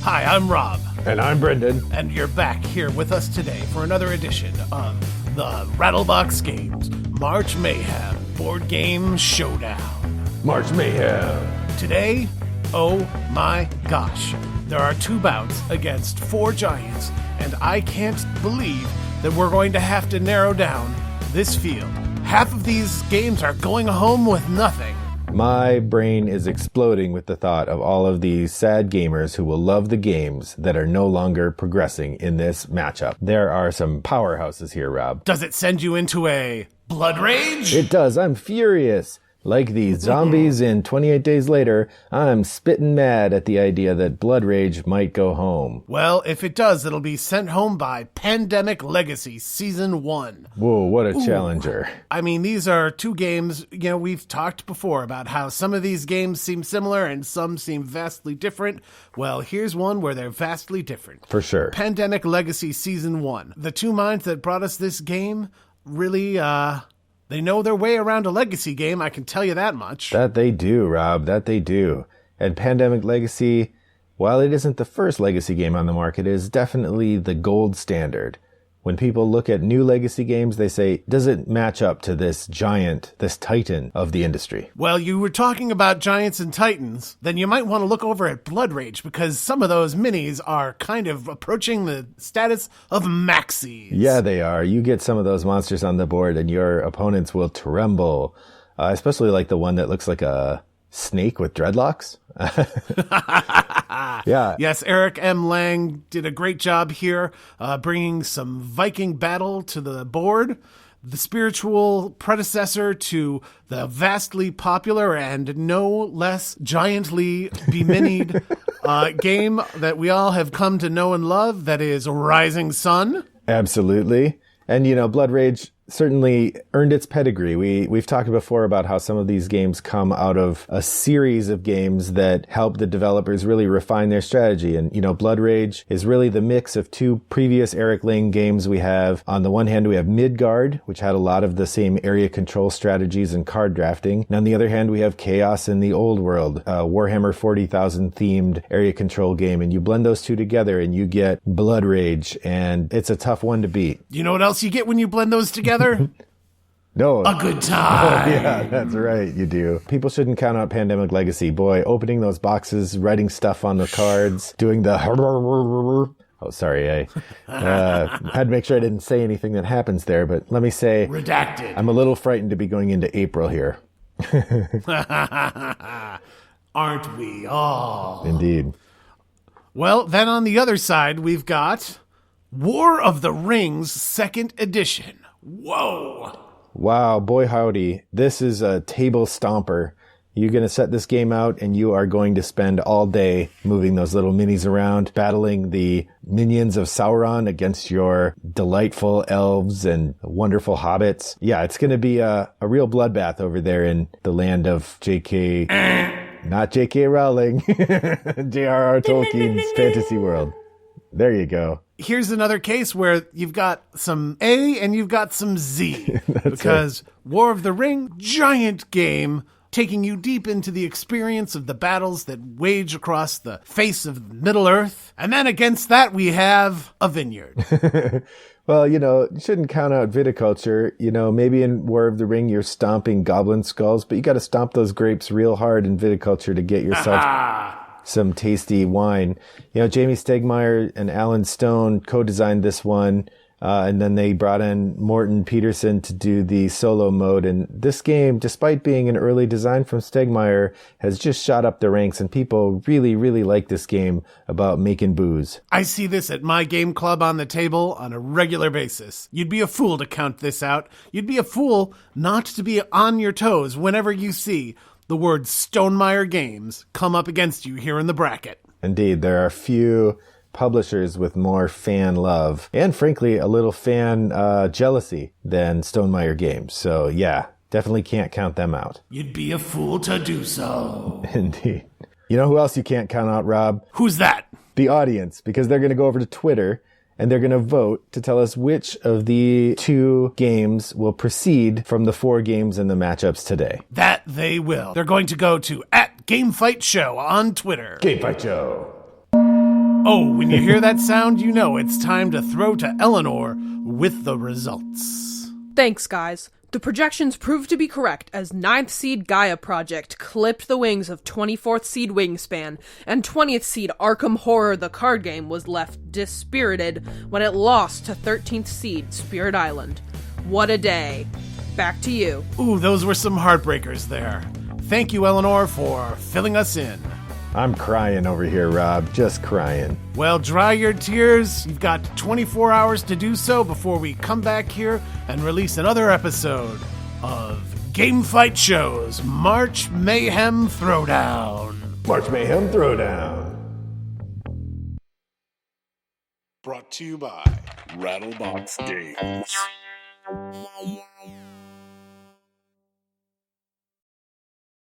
Hi, I'm Rob. And I'm Brendan. And you're back here with us today for another edition of the Rattlebox Games March Mayhem Board Game Showdown. March Mayhem. Today, oh my gosh, there are two bouts against four giants, and I can't believe that we're going to have to narrow down this field. Half of these games are going home with nothing. My brain is exploding with the thought of all of these sad gamers who will love the games that are no longer progressing in this matchup. There are some powerhouses here, Rob. Does it send you into a Bloodrage? It does. I'm furious. Like these zombies in 28 Days Later, I'm spitting mad at the idea that Bloodrage might go home. Well, if it does, it'll be sent home by Pandemic Legacy Season 1. Whoa, what a challenger. I mean, these are two games, we've talked before about how some of these games seem similar and some seem vastly different. Well, here's one where they're vastly different. For sure. Pandemic Legacy Season 1. The two minds that brought us this game really, they know their way around a legacy game, I can tell you that much. That they do, Rob. That they do. And Pandemic Legacy, while it isn't the first legacy game on the market, it is definitely the gold standard. When people look at new legacy games, they say, does it match up to this giant, this titan of the industry? Well, you were talking about giants and titans. Then you might want to look over at Bloodrage, because some of those minis are kind of approaching the status of maxis. Yeah, they are. You get some of those monsters on the board and your opponents will tremble. Especially like the one that looks like a snake with dreadlocks. Yeah. Yes, Eric M. Lang did a great job here, bringing some Viking battle to the board. The spiritual predecessor to the vastly popular and no less giantly beminied game that we all have come to know and love, that is Rising Sun. Absolutely. And, Bloodrage certainly earned its pedigree. We've talked before about how some of these games come out of a series of games that help the developers really refine their strategy. And, Bloodrage is really the mix of two previous Eric Lang games we have. On the one hand, we have Midgard, which had a lot of the same area control strategies and card drafting. And on the other hand, we have Chaos in the Old World, Warhammer 40,000 themed area control game. And you blend those two together and you get Bloodrage, and it's a tough one to beat. You know what else you get when you blend those together? No. A good time. Oh, yeah, that's right. You do. People shouldn't count out Pandemic Legacy. Boy, opening those boxes, writing stuff on the cards, doing the... Oh, sorry. I had to make sure I didn't say anything that happens there, but let me say... Redacted. I'm a little frightened to be going into April here. Aren't we all? Indeed. Well, then on the other side, we've got War of the Rings 2nd Edition. Whoa. Wow, boy howdy. This is a table stomper. You're going to set this game out and you are going to spend all day moving those little minis around, battling the minions of Sauron against your delightful elves and wonderful hobbits. Yeah, it's going to be a real bloodbath over there in the land of J.K. Not J.K. Rowling. J.R.R. Tolkien's fantasy world. There you go. Here's another case where you've got some A and you've got some Z. Because right. War of the Ring, giant game, taking you deep into the experience of the battles that wage across the face of Middle-earth. And then against that, we have a vineyard. Well, you shouldn't count out viticulture. Maybe in War of the Ring, you're stomping goblin skulls, but you got to stomp those grapes real hard in viticulture to get yourself some tasty wine. Jamie Stegmaier and Alan Stone co-designed this one. And then they brought in Morten Peterson to do the solo mode. And this game, despite being an early design from Stegmaier, has just shot up the ranks. And people really, really like this game about making booze. I see this at my game club on the table on a regular basis. You'd be a fool to count this out. You'd be a fool not to be on your toes whenever you see the word Stonemaier Games come up against you here in the bracket. Indeed, there are few publishers with more fan love and, frankly, a little fan jealousy than Stonemaier Games. So, yeah, definitely can't count them out. You'd be a fool to do so. Indeed. You know who else you can't count out, Rob? Who's that? The audience, because they're going to go over to Twitter and they're going to vote to tell us which of the two games will proceed from the four games in the matchups today. That they will. They're going to go to @GameFightShow on Twitter. GameFight Show. Oh, when you hear that sound, you know it's time to throw to Eleanor with the results. Thanks, guys. The projections proved to be correct as 9th seed Gaia Project clipped the wings of 24th seed Wingspan, and 20th seed Arkham Horror the card game was left dispirited when it lost to 13th seed Spirit Island. What a day. Back to you. Ooh, those were some heartbreakers there. Thank you, Eleanor, for filling us in. I'm crying over here, Rob. Just crying. Well, dry your tears. You've got 24 hours to do so before we come back here and release another episode of Game Fight Show's March Mayhem Throwdown. March Mayhem Throwdown. Brought to you by Rattlebox Games.